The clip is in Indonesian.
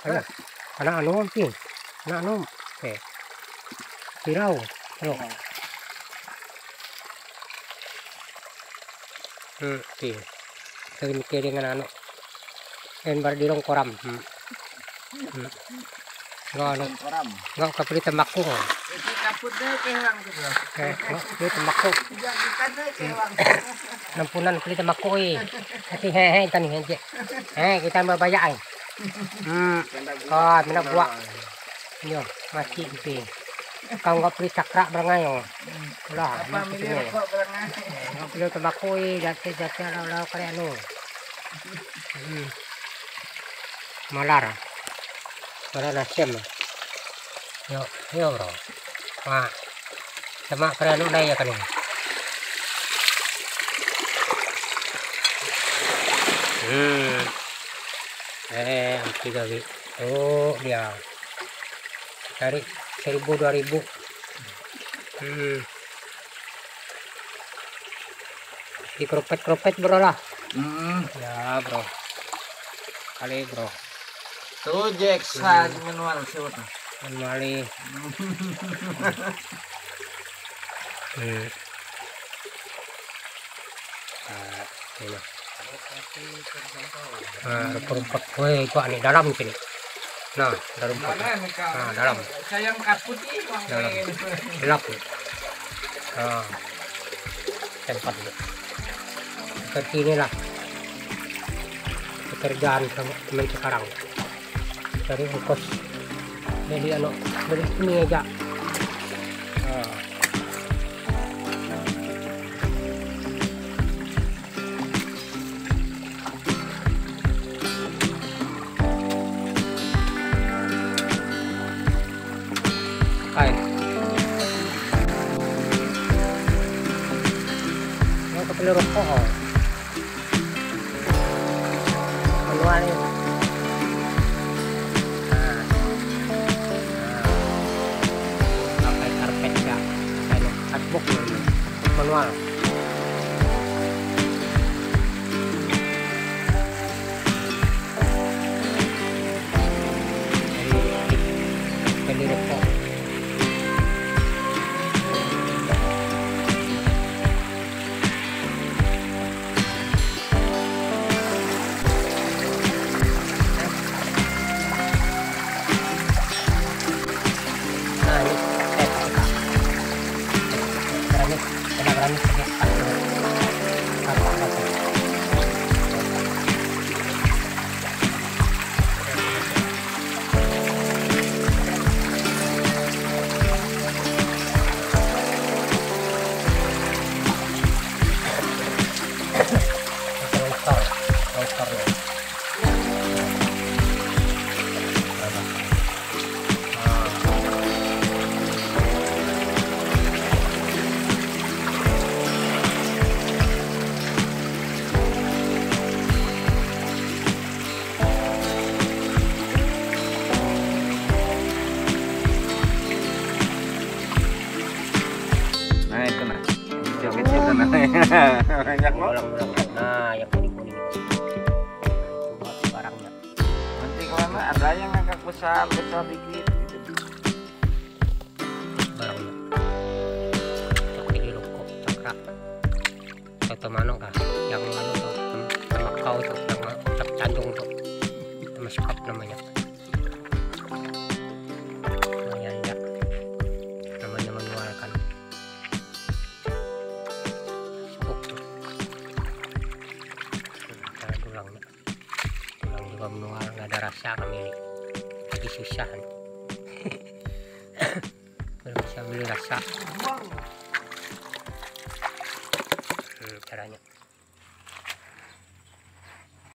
Ayo. Anak anu sih. Anak anu. Oke. Pirau. Halo. Sih. Saya mikir dengan anu. En bar dirong koram. Nggak kapri tembakau. Itu kaput deh kehang gitu. Nggak tembakau. Nampunan kali tembakau Hati hehe tani heje. Kita berbayar. Oh, mina buat. Yo, masih itu. Kau nggak beli cakra berangai lah. Apa miliar kok berangai? Nggak beli tembakau jati lalu kali anu. Malar. Malar nasem. Yo bro. Wah. Sama kali anu dah ya kan ini. Tiga bit. Oh dia cari 1.000-2.000. Di kropet bro lah. Ya bro. Kali bro. Tuh Jackson manual siapa? Manual. Ini. Rumput gue itu aneh dalam sini. Nah, ada rumput. Nah, dalam. Sayang kaput Dalam. Gelap. Nah, tempat itu. Seperti inilah pekerjaan teman sekarang. Dari ongkos. Jadi anu dari sini aja. Kepala rokok manual ini. Pakai karpet ya, kayak karpet manual. Kepala rokok. Banyak loh. Nah, yang kuning-kuning itu. Coba barangnya. Nanti kemana ada yang agak besar dikit gitu. Barangnya. Cok di rokok, cakra. Atau mana kah? Yang mana tuh? Sama kau tuh, sama otak candung tuh. Sama sekap namanya. Lumayan ya. Namanya manual kan. Tulang juga manual, nggak ada rasa kami ini lagi susah belum bisa beli rasa caranya.